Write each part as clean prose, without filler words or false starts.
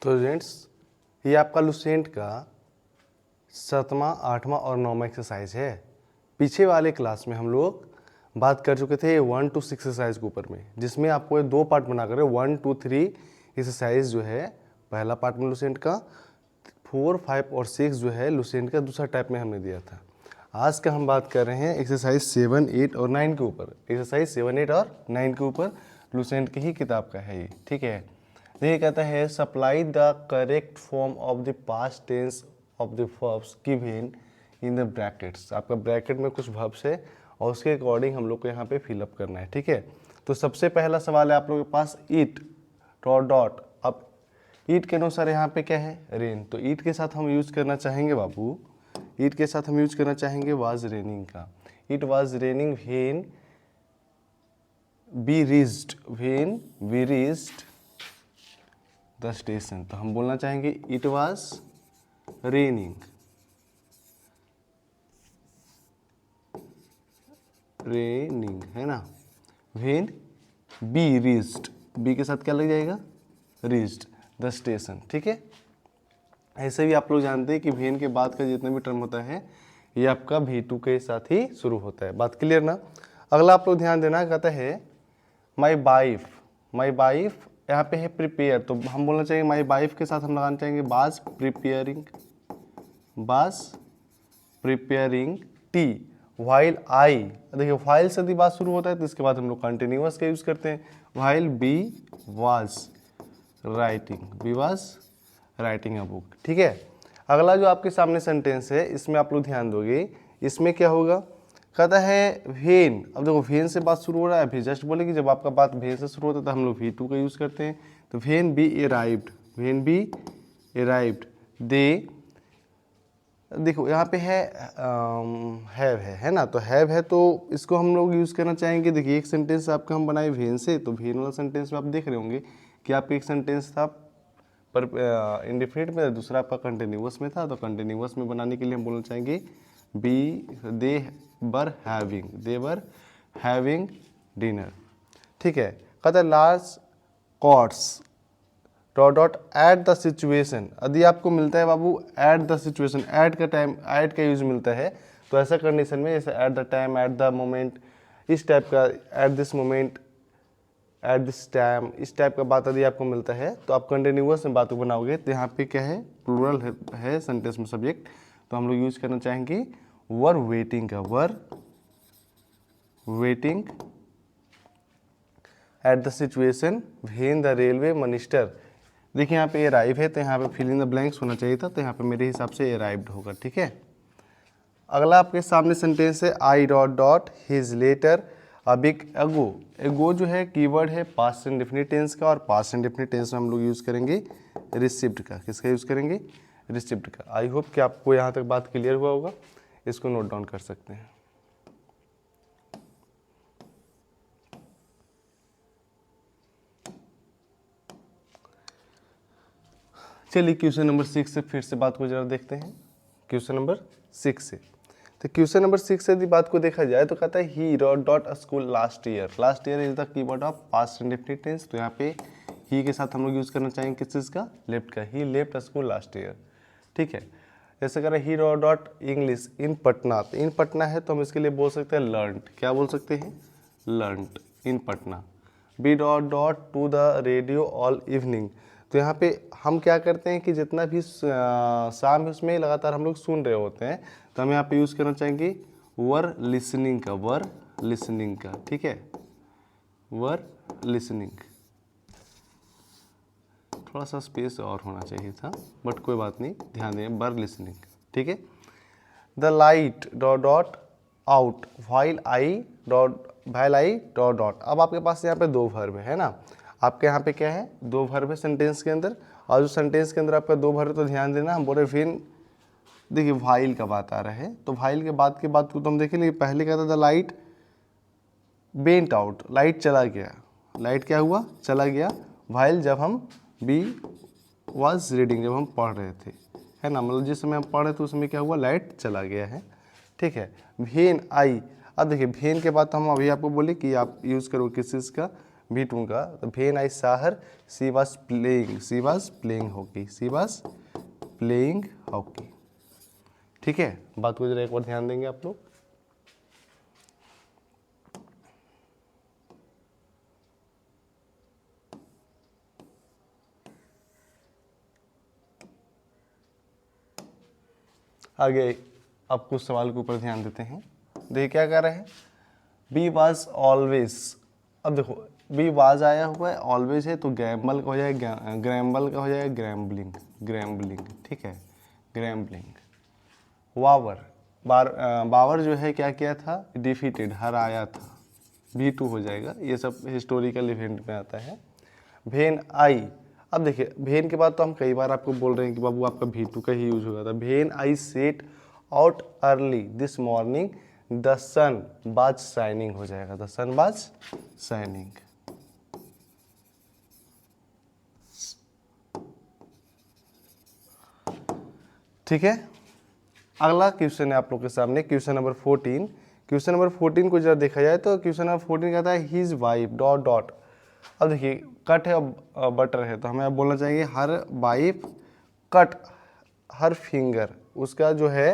तो स्टूडेंट्स, ये आपका लुसेंट का 7वां, 8वां और 9वां एक्सरसाइज है। पीछे वाले क्लास में हम लोग बात कर चुके थे 1 to 6 एक्सरसाइज के ऊपर में, जिसमें आपको ये 2 पार्ट बनाकर 1 2 3 एक्सरसाइज जो है पहला पार्ट में लुसेंट का, 4 5 और 6 जो है लुसेंट का दूसरा टाइप में हमने दिया था। आज का हम बात कर रहे हैं एक्सरसाइज 7 8 और 9 के ऊपर। एक्सरसाइज 7 8 और 9 के ऊपर लुसेंट की ही किताब का है ये, ठीक है। ये कहता है supply the correct form of the past tense of the verbs given in the brackets. आपका ब्रैकेट में कुछ वर्ब्स है और उसके अकॉर्डिंग हम लोग को यहाँ पे फिलअप करना है, ठीक है। तो सबसे पहला सवाल है आप लोगों के पास ईट डॉट डॉट। अब ईट के अनुसार यहाँ पे क्या है, रेन। तो ईट के साथ हम यूज करना चाहेंगे बाबू, ईट के साथ हम यूज करना चाहेंगे वाज रेनिंग का। It was raining when we reached the station. तो हम बोलना चाहेंगे इट वाज रेनिंग है ना, व्हेन बी रीच्ड, बी के साथ क्या लग जाएगा, रीच्ड द स्टेशन, ठीक है। ऐसे भी आप लोग जानते हैं कि व्हेन के बाद का जितना भी टर्म होता है ये आपका V2 के साथ ही शुरू होता है। बात क्लियर ना। अगला आप लोग ध्यान देना, कहता है माई वाइफ यहाँ पे है प्रिपेयर। तो हम बोलना चाहिए माई वाइफ के साथ हम लगाना चाहेंगे was preparing T while I. देखिए व्हाइल से यदि बात शुरू होता है तो इसके बाद हम लोग कंटिन्यूअस का यूज करते हैं। While be was writing a book, ठीक है। अगला जो आपके सामने सेंटेंस है इसमें आप लोग ध्यान दोगे, इसमें क्या होगा, कहता है वेन। अब देखो वेन से बात शुरू हो रहा है, अभी जस्ट बोले कि जब आपका बात वेन से शुरू होता है तो हम लोग V2 का यूज करते हैं। तो वेन बी अराइव्ड दे, देखो यहाँ पे हैव है ना। तो हैव है तो इसको हम लोग यूज करना चाहेंगे। देखिए एक सेंटेंस आपका हम बनाए वेन से, तो वेन वाला सेंटेंस में आप देख रहे होंगे कि आपका एक सेंटेंस था पर इंडिफिनिट में, दूसरा आपका कंटिन्यूअस में था। तो कंटिन्यूअस में बनाने के लिए हम बोलना चाहेंगे दे वर हैविंग डिनर, ठीक है। कहता है large cots dot dot at the situation. यदि आपको मिलता है बाबू एट द सिचुएशन, एट का टाइम, एट का यूज मिलता है तो ऐसा कंडीशन में जैसे at the time, at the moment, इस टाइप का, at this moment, at this time, इस टाइप का बात यदि आपको मिलता है तो आप कंटिन्यूअस में बात को बनाओगे। तो यहाँ पे क्या है, प्लूरल है सेंटेंस में सब्जेक्ट, तो हम लोग यूज करना चाहेंगे वर वेटिंग का, were waiting eight the situation when the railway minister. देखिए यहाँ पे अराइव है तो यहाँ पे फिल इन द ब्लैंक्स होना चाहिए था, तो यहाँ पे मेरे हिसाब से अराइव्ड होगा, ठीक है। अगला आपके सामने सेंटेंस है I dot dot his letter a big ago. Ago जो है कीवर्ड है पास्ट इंडेफिनिट टेंस का, और पास्ट इंडेफिनिट टेंस में हम लोग यूज करेंगे रिसीव्ड का। किसका यूज करेंगे, रिसीव्ड का। आई होप कि आपको यहाँ तक बात क्लियर हुआ होगा, इसको नोट डाउन कर सकते हैं। चलिए क्वेश्चन नंबर 6 से फिर से बात को जरा देखते हैं। क्वेश्चन नंबर 6 से, तो क्वेश्चन नंबर 6 से यदि बात को देखा जाए तो कहता है he dot a school last year. Last year is the keyword of past indefinite tense. तो यहाँ पे ही के साथ हम लोग यूज करना चाहेंगे किस चीज़ का, लेफ्ट का। ही लेफ्ट स्कूल लास्ट ईयर, ठीक है। जैसे कह रहे ही डॉट इंग्लिश इन पटना। तो इन पटना है तो हम इसके लिए बोल सकते हैं लर्नड। क्या बोल सकते हैं, learned in Patna. B dot dot to the radio all evening. तो यहाँ पे हम क्या करते हैं कि जितना भी शाम है उसमें लगातार हम लोग सुन रहे होते हैं, तो हम यहाँ पे यूज करना चाहेंगे वर लिसनिंग का, ठीक है। वर लिसनिंग, थोड़ा सा स्पेस और होना चाहिए था बट कोई बात नहीं, ध्यान दें, वर लिसनिंग, ठीक है। The light dot dot out while I dot dot. अब आपके पास यहाँ पे 2 वर्ब है ना, आपके यहाँ पे क्या है, 2 वर्ब है सेंटेंस के अंदर, और जो सेंटेंस के अंदर आपका 2 वर्ब है तो ध्यान देना। हम बोल रहे फिर देखिए व्हाइल का बात आ रहा है, तो व्हाइल के बाद को तो हम देखेंगे। पहले क्या था, the light went out, light चला गया, लाइट क्या हुआ, चला गया। व्हाइल जब हम बी वाज रीडिंग, जब हम पढ़ रहे थे, है ना, मतलब जिस समय हम पढ़ रहे थे उस समय क्या हुआ, लाइट चला गया है, ठीक है। वेन आई, अब देखिए वेन के बाद हम अभी आपको बोले कि आप यूज़ करो किस चीज़ का, V2 का, तो वेन आई सा her she was playing hockey. ठीक है, बात को जरा एक बार ध्यान देंगे आप लोग। आगे अब कुछ सवाल के ऊपर ध्यान देते हैं। देखिए क्या कर रहे हैं, बी वाज ऑलवेज। अब देखो बी वाज आया हुआ है, ऑलवेज है, तो गैम्बल का हो जाएगा ग्रैम्बल का हो जाएगा ग्रैम्बलिंग। ठीक है, ग्रैम्बलिंग। बावर जो है क्या किया था, डिफीटेड, हराया था, V2 हो जाएगा। ये सब हिस्टोरिकल इवेंट में आता है। वेन आई, अब देखिए वेन के बाद तो हम कई बार आपको बोल रहे हैं कि बाबू आपका V2 का ही यूज होगा था। When I set out early this morning the sun was shining हो जाएगा, द सन वाज शाइनिंग। ठीक है, अगला क्वेश्चन है आप लोग के सामने, क्वेश्चन नंबर 14। क्वेश्चन नंबर 14 को जरा देखा जाए तो क्वेश्चन नंबर 14 कहता है हिज वाइफ डॉट डॉट। अब देखिए कट है और बटर है, तो हमें अब बोलना चाहिए हर वाइफ कट हर फिंगर। उसका जो है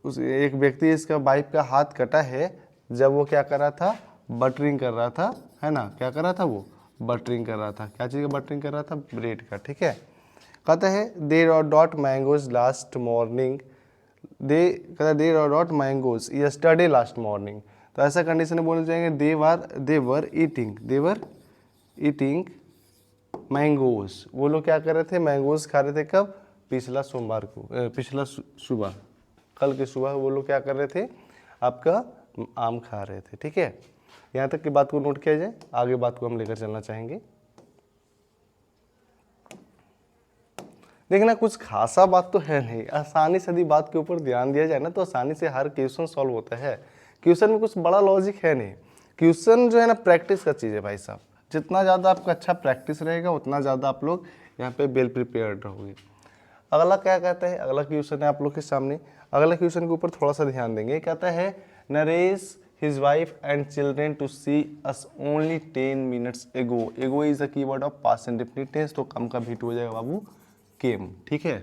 उस एक व्यक्ति इसका वाइफ का हाथ कटा है जब वो क्या कर रहा था, बटरिंग कर रहा था, है ना। क्या कर रहा था वो, बटरिंग कर रहा था। क्या चीज़ का बटरिंग कर रहा था, ब्रेड का। ठीक है, कहता है they dot mangoes last morning, कहता है they dot mangoes yesterday last morning. तो ऐसा कंडीशन में बोलना चाहेंगे दे वर ईटिंग मैंगोज। वो लोग क्या कर रहे थे, मैंगोज खा रहे थे कब, पिछला सोमवार को, पिछला सुबह, कल की सुबह वो लोग क्या कर रहे थे, आपका आम खा रहे थे। ठीक है, यहाँ तक की बात को नोट किया जाए, आगे बात को हम लेकर चलना चाहेंगे। देखना कुछ खासा बात तो है नहीं, आसानी से यदि बात के ऊपर ध्यान दिया जाए ना तो आसानी से हर क्वेश्चन सॉल्व होता है। क्वेश्चन में कुछ बड़ा लॉजिक है नहीं, क्वेश्चन जो है ना प्रैक्टिस का चीज़ है भाई साहब। जितना ज़्यादा आपका अच्छा प्रैक्टिस रहेगा उतना ज़्यादा आप लोग यहाँ पे वेल प्रिपेयर्ड रहोगे। अगला क्या कहता है, अगला क्वेश्चन है आप लोग के सामने। अगला क्वेश्चन के ऊपर थोड़ा सा ध्यान देंगे। कहता है Naresh his wife and children to see us only 10 minutes ago। ago is a keyword of past indefinite tense, तो कम का V2 हो जाएगा बाबू केम। ठीक है,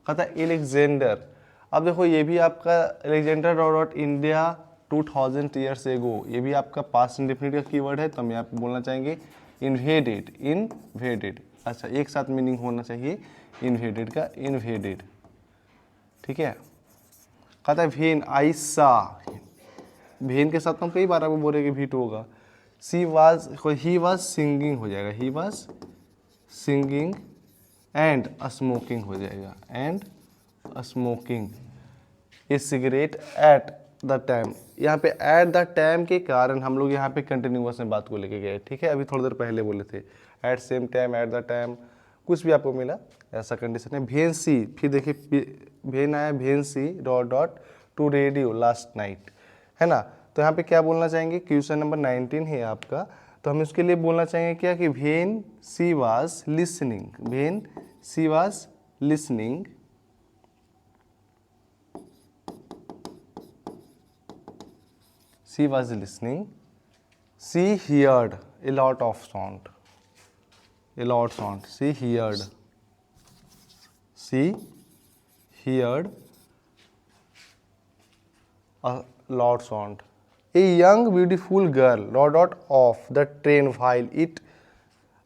कहता है एलेक्जेंडर। अब देखो ये भी आपका Alexander dot India 2000 years ago, ये भी आपका पास्ट इंडेफिनिट का कीवर्ड है, तो हम यहाँ पे बोलना चाहेंगे इन्वेडेड। अच्छा एक साथ मीनिंग होना चाहिए इन्वेडेड का, इन्वेडेड। ठीक है, कहता है वेन आई सा, वेन के साथ हम कई बार आपको बोल रहे कि V2 होगा। ही वाज सिंगिंग हो जाएगा, he was singing and smoking हो जाएगा, and smoking A cigarette eight the time. यहाँ पे एट द टाइम के कारण हम लोग यहाँ पे कंटिन्यूअस में बात को लेके गए। ठीक है, अभी थोड़ी देर पहले बोले थे at same time, at the time, कुछ भी आपको मिला ऐसा कंडीशन है। भेन सी, फिर देखिए भेन आया, then she dot to radio last night, है ना। तो यहाँ पे क्या बोलना चाहेंगे, क्वेश्चन नंबर 19 है आपका, तो हम इसके लिए बोलना चाहेंगे क्या कि when she was listening, when she was listening she heard a lot of sound, she heard a loud sound, a young beautiful girl dot off the train while it।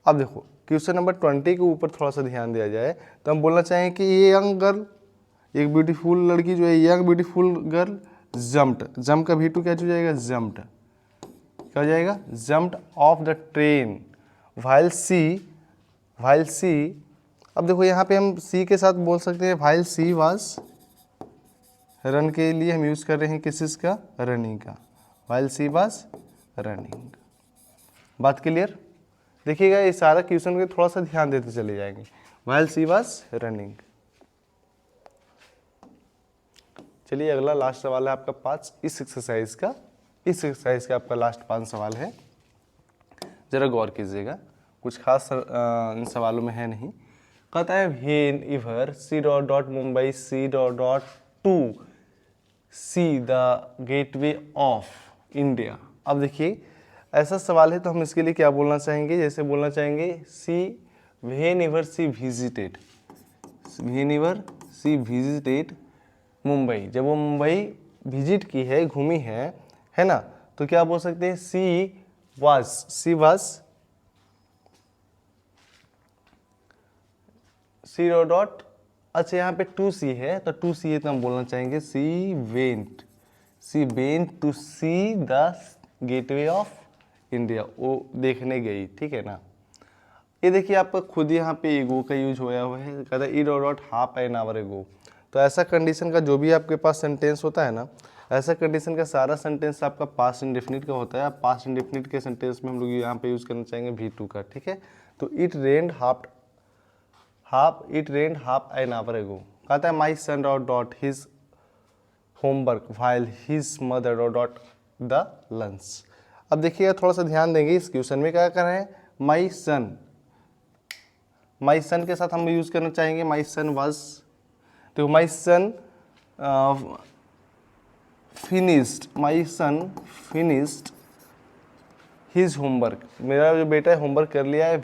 अब देखो क्वेश्चन नंबर 20 के ऊपर थोड़ा सा ध्यान दिया जाए तो हम बोलना चाहेंगे कि ये यंग गर्ल, एक ब्यूटीफुल लड़की जो है, यंग ब्यूटीफुल गर्ल जम्प का V2 क्या हो जाएगा, जम्प्ड। क्या हो जाएगा, jumped off the train while she. अब देखो यहाँ पे हम सी के साथ बोल सकते हैं व्हाइल सी वाज, रन के लिए हम यूज कर रहे हैं किस चीज का, रनिंग का, व्हाइल सी वाज रनिंग। बात क्लियर। देखिएगा ये सारा क्वेश्चन के थोड़ा सा ध्यान देते चले जाएंगे। While she was running. चलिए अगला लास्ट सवाल है आपका 5 इस एक्सरसाइज का आपका लास्ट 5 सवाल है, जरा गौर कीजिएगा, कुछ खास इन सवालों में है नहीं। कहता है whenever C dot Mumbai C dot to see the gateway of India, अब देखिए ऐसा सवाल है तो हम इसके लिए क्या बोलना चाहेंगे, जैसे बोलना चाहेंगे सी व्हेनेवर सी विजिटेड, व्हेनेवर सी विजिटेड मुंबई, जब वो मुंबई विजिट की है, घूमी है ना, तो क्या बोल सकते हैं सी वाज सी डॉट, अच्छा यहाँ पे टू सी है तो टू सी है तो हम बोलना चाहेंगे she went to see the gateway of India, वो देखने गई, ठीक है ना। ये देखिए आपका खुद यहाँ पे एगो का यूज होया हुआ है, कहता है E dot half an hour एगो। तो ऐसा कंडीशन का जो भी आपके पास सेंटेंस होता है ना, ऐसा कंडीशन का सारा सेंटेंस आपका पास्ट इंडेफिनिट का होता है। पास्ट इंडेफिनिट के सेंटेंस में हम लोग यहाँ पे यूज़ करना चाहेंगे V2 का, ठीक है। तो it rained half an hour ago, कहता है my son dot his homework while his mother dot the lunch. अब देखिएगा थोड़ा सा ध्यान देंगे, इस क्वेश्चन में क्या कर रहे हैं, माई सन के साथ हम यूज़ करना चाहेंगे माई सन वाज, तो माई सन फिनिश्ड हिज होमवर्क, मेरा जो बेटा है होमवर्क कर लिया है,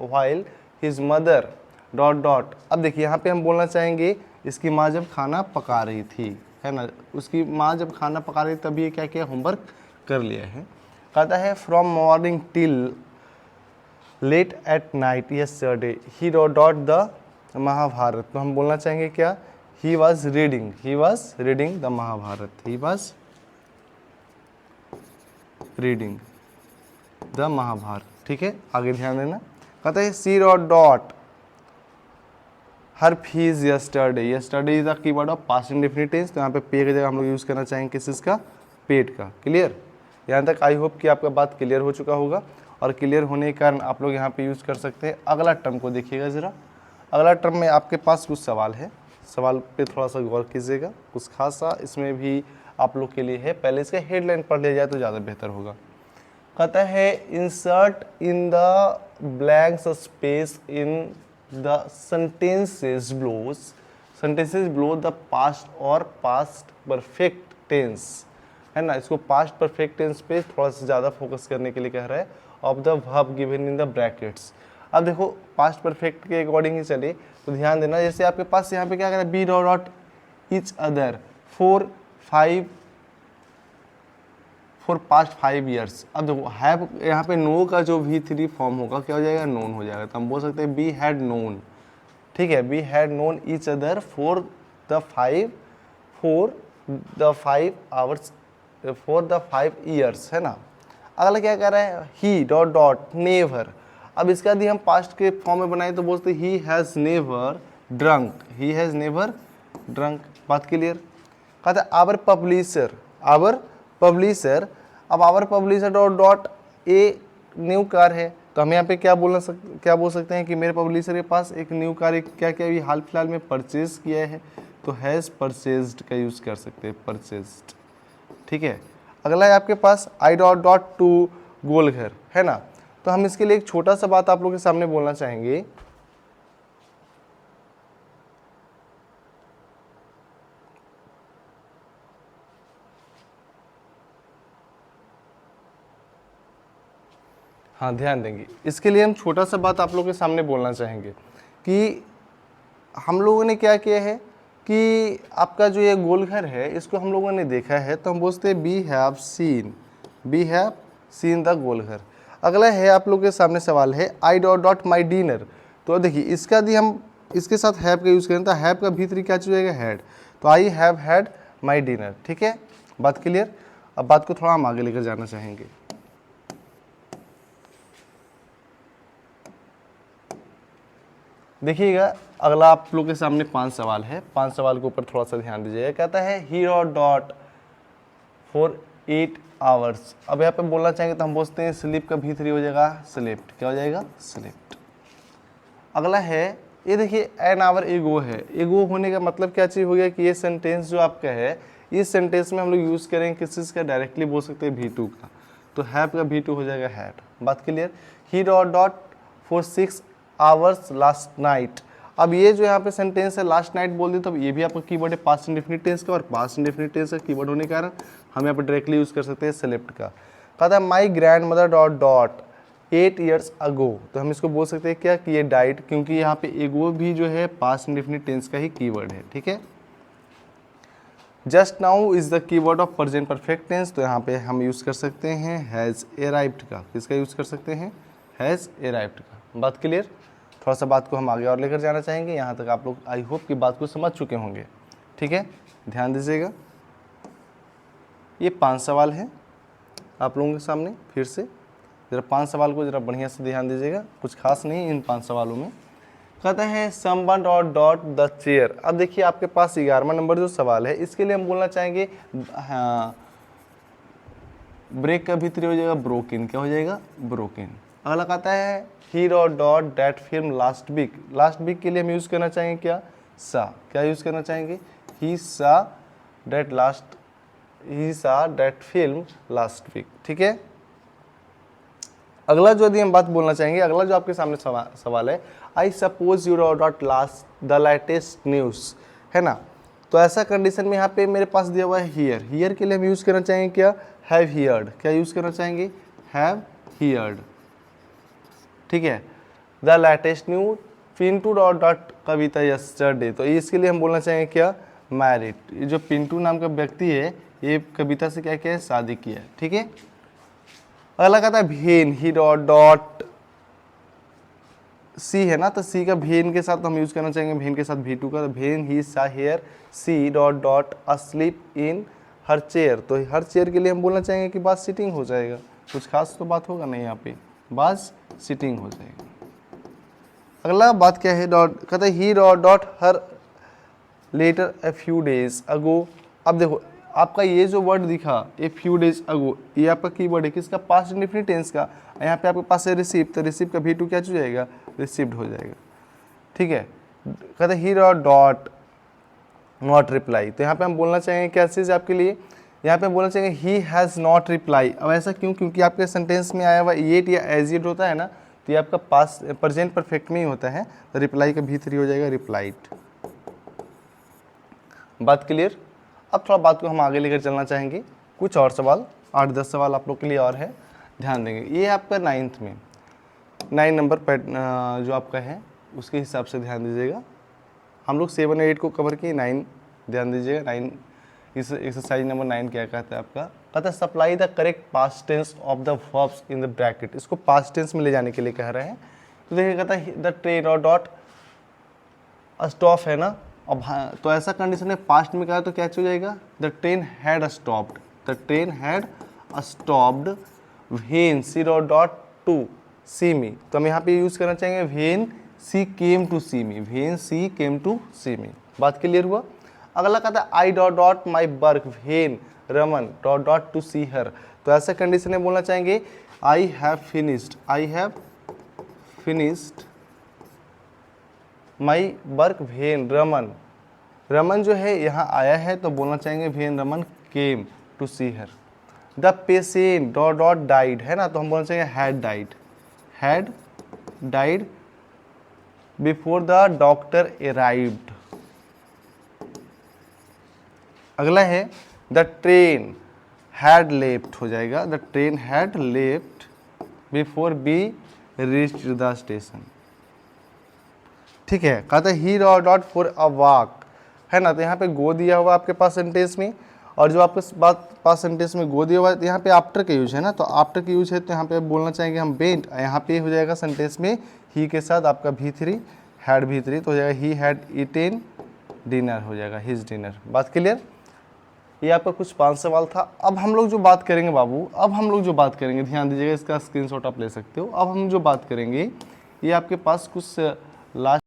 वाइल हिज मदर डॉट। अब देखिए यहाँ पे हम बोलना चाहेंगे इसकी माँ जब खाना पका रही थी, है ना, उसकी माँ जब खाना पका रही थी तब ये क्या किया, होमवर्क कर लिया है। कहता है from morning till late at night yesterday he dot the Mahabharat, तो हम बोलना चाहेंगे क्या, he was reading the Mahabharat, he was reading the Mahabharat, ठीक है। आगे ध्यान देना, कहता है C dot her fees yesterday is the keyword of past indefinite tense, तो यहाँ पे पे की जगह हम लोग यूज़ करना चाहेंगे किस चीज़ का, पेट का। क्लियर, यहाँ तक आई होप कि आपका बात क्लियर हो चुका होगा, और क्लियर होने के कारण आप लोग यहाँ पे यूज़ कर सकते हैं। अगला टर्म को देखिएगा ज़रा, अगला टर्म में आपके पास कुछ सवाल है, सवाल पे थोड़ा सा गौर कीजिएगा, कुछ खासा इसमें भी आप लोग के लिए है। पहले इसका हेडलाइन पढ़ लिया जाए तो ज़्यादा बेहतर होगा। कहता है insert in the blanks space in the sentences below the past और पास्ट परफेक्ट टेंस, है ना। इसको पास्ट परफेक्ट टेंस पे थोड़ा सा ज़्यादा फोकस करने के लिए कह रहा है, of the verb given in the brackets. अब देखो पास्ट परफेक्ट के अकॉर्डिंग ही चले तो ध्यान देना, जैसे आपके पास यहाँ पे क्या करें, B dot each other for past 5 years. अब देखो हैव यहाँ पे नो का जो V3 फॉर्म होगा क्या हो जाएगा, नोन हो जाएगा, तो हम बोल सकते हैं बी हैड नोन, ठीक है, be had known each other for the 5 years, है ना। अगला क्या कर रहा है, ही डॉट नेवर। अब इसका यदि हम पास्ट के फॉर्म में बनाए तो बोलते ही हैज़ नेवर ड्रंक, बात क्लियर। कहता है आवर पब्लिशर, अब our publisher dot a new car है, तो हम यहाँ पे क्या बोल सकते हैं कि मेरे पब्लिशर के पास एक न्यू कार क्या ये हाल फिलहाल में परचेज किया है, तो हैज़ परचेज्ड का यूज़ कर सकते हैं, परचेज्ड, ठीक है। अगला है आपके पास आई डॉट टू गोलघर, है ना। तो हम इसके लिए एक छोटा सा बात आप लोगों के सामने बोलना चाहेंगे, हाँ ध्यान देंगे, इसके लिए हम छोटा सा बात आप लोगों के सामने बोलना चाहेंगे कि हम लोगों ने क्या किया है कि आपका जो ये गोलघर है इसको हम लोगों ने देखा है, तो हम बोलते हैं we have seen the Golghar. अगला है आप लोगों के सामने सवाल है आई डॉट माई डिनर, तो देखिए इसका यदि हम इसके साथ हैव का यूज़ करें तो हैव का भीतरी क्या चीज़ होगा, हैड, तो I have had my dinner, ठीक है, बात क्लियर। अब बात को थोड़ा हम आगे लेकर जाना चाहेंगे। देखिएगा अगला आप लोग के सामने 5 सवाल है, 5 सवाल के ऊपर थोड़ा सा ध्यान दीजिएगा। कहता है ही डॉट फॉर 8 आवर्स। अब यहाँ पे बोलना चाहेंगे तो हम बोलते हैं स्लीप का भीतरी हो जाएगा स्लेप्ट, क्या हो जाएगा, स्लेप्ट। अगला है ये देखिए एन आवर एगो है, एगो होने का मतलब क्या चीज़ हो गया कि ये सेंटेंस जो आपका है, इस सेंटेंस में हम लोग यूज़ करेंगे किस चीज़ का, डायरेक्टली बोल सकते हैं V2 का, तो हैव का V2 हो जाएगा हैड, बात clear. He dot for 6 hours last night. अब ये जो यहाँ पे सेंटेंस है लास्ट नाइट बोल दी, तो ये भी आपका कीवर्ड है पास्ट इंडेफिनिट टेंस का, और पास्ट इंडेफिनिट टेंस का कीवर्ड होने के कारण हम यहाँ पे डायरेक्टली यूज़ कर सकते हैं सेलेक्ट का। कहता है my grand mother dot dot 8 years ago, तो हम इसको बोल सकते हैं क्या कि ये डाइड, क्योंकि यहाँ पे एगो भी जो है पास्ट इंडेफिनिट टेंस का ही कीवर्ड है, ठीक है। Just now is the keyword of present perfect tense, तो यहाँ पे हम यूज़ कर सकते हैं हैज़ अराइव्ड का। किसका यूज़ कर सकते हैं? हैज़ अराइव्ड का। बात क्लियर? थोड़ा सा बात को हम आगे और लेकर जाना चाहेंगे। यहाँ तक आप लोग आई होप कि बात को समझ चुके होंगे, ठीक है। ध्यान दीजिएगा, ये 5 सवाल हैं आप लोगों के सामने। फिर से ज़रा 5 सवाल को ज़रा बढ़िया से ध्यान दीजिएगा, कुछ खास नहीं इन 5 सवालों में। कहता है someone dot dot the chair. अब देखिए आपके पास 11वां नंबर जो सवाल है, इसके लिए हम बोलना चाहेंगे हाँ, ब्रेक का भीतरी हो जाएगा ब्रोकन। क्या हो जाएगा? ब्रोकन। अगला कहता है he dot dot that film last week. Last week के लिए हम यूज़ करना चाहेंगे क्या? सा। क्या यूज़ करना चाहेंगे? ही सा दैट फिल्म लास्ट वीक, ठीक है। अगला जो यदि हम बात बोलना चाहेंगे, अगला जो आपके सामने सवाल है, I suppose U dot last the latest news, है ना। तो ऐसा कंडीशन में यहाँ पे मेरे पास दिया हुआ है हियर। हियर के लिए हम यूज़ करना चाहेंगे क्या? Have heard. क्या यूज़ करना चाहेंगे? हैव हियर्ड, ठीक है। The latest news Pintu dot dot Kavita yesterday, तो इसके लिए हम बोलना चाहेंगे क्या? मैरिड। ये जो पिंटू नाम का व्यक्ति है, ये कविता से क्या क्या है? शादी किया है, ठीक है। अगला कहता है भेन ही डॉट डॉट सी, है ना, तो सी का भेन के साथ हम यूज करना चाहेंगे भेन के साथ V2 का, तो then he saw her she dot dot asleep in her chair. तो हर चेयर के लिए हम बोलना चाहेंगे कि बात सिटिंग हो जाएगा। कुछ खास तो बात होगा नहीं, यहाँ पे बात सिटिंग हो जाएगा। अगला बात क्या है? डॉट कहता है he dot dot her letter a few days ago. अब देखो आपका ये जो वर्ड दिखा ए फ्यू डेज अगो, ये आपका कीवर्ड है किसका? पास्ट इंडेफिनिट टेंस का। यहाँ पे आपके पास है रिसीव, तो रिसीव का V2 क्या हो जाएगा? रिसीव्ड हो जाएगा, ठीक है। कहते ही डॉट नॉट रिप्लाई, तो यहाँ पे हम बोलना चाहेंगे क्या चीज़ आपके लिए? यहाँ पे बोलना चाहेंगे ही हैज़ नॉट रिप्लाई। अब ऐसा क्यों? क्योंकि आपके सेंटेंस में आया हुआ येट या एज येट होता है ना, तो ये आपका पास्ट प्रेजेंट परफेक्ट में ही होता है, तो रिप्लाई का V3 हो जाएगा रिप्लाइड। बात क्लियर? अब थोड़ा बात को हम आगे लेकर चलना चाहेंगे। कुछ और सवाल, 8-10 सवाल आप लोग के लिए और है, ध्यान देंगे। ये आपका 9th में 9 नंबर जो आपका है उसके हिसाब से ध्यान दीजिएगा। हम लोग 7 और 8 को कवर किए, 9 ध्यान दीजिएगा। 9 इस एक्सरसाइज नंबर 9 क्या कहता है आपका? कहता है supply the correct past tense of the verbs in the bracket. इसको पास्ट टेंस में ले जाने के लिए कह रहे हैं। तो देखिए कहता है द ट्रेन और डॉट स्टॉप, है ना। अब हाँ, तो ऐसा कंडीशन है पास्ट में कहा तो क्या हो जाएगा? The train had stopped. The train had stopped when she dot to see me. तो हम यहाँ पे यूज करना चाहेंगे when she came to see me. When she came to see me. बात क्लियर हुआ? अगला कहता है I dot dot my work when Raman dot dot to see her. तो ऐसा कंडीशन में बोलना चाहेंगे I have finished my work when Raman. Raman जो है यहाँ आया है, तो बोलना चाहेंगे when Raman came to see her. The patient dot dot died, है ना, तो हम बोलना चाहेंगे had died before the doctor arrived. अगला है द ट्रेन हैड लेफ्ट, हो जाएगा the train had left before be reached the station, ठीक है। कहते हैं he dot for a walk, है ना, तो यहाँ पे गो दिया हुआ आपके पास सेंटेंस में, और जो आपके पास सेंटेंस में गो दिया हुआ है, यहाँ पे आफ्टर का यूज है ना, तो आफ्टर का यूज है, तो यहाँ पे बोलना चाहेंगे हम वेंट। यहाँ पे हो जाएगा सेंटेंस में ही के साथ आपका V3 हैड V3, तो हो जाएगा ही हैड ईटेन डिनर, हो जाएगा हिज डिनर। बात क्लियर? ये आपका कुछ 5 सवाल था। अब हम लोग जो बात करेंगे बाबू, अब हम लोग जो बात करेंगे, ध्यान दीजिएगा, इसका स्क्रीनशॉट आप ले सकते हो। अब हम जो बात करेंगे, ये आपके पास कुछ लास्ट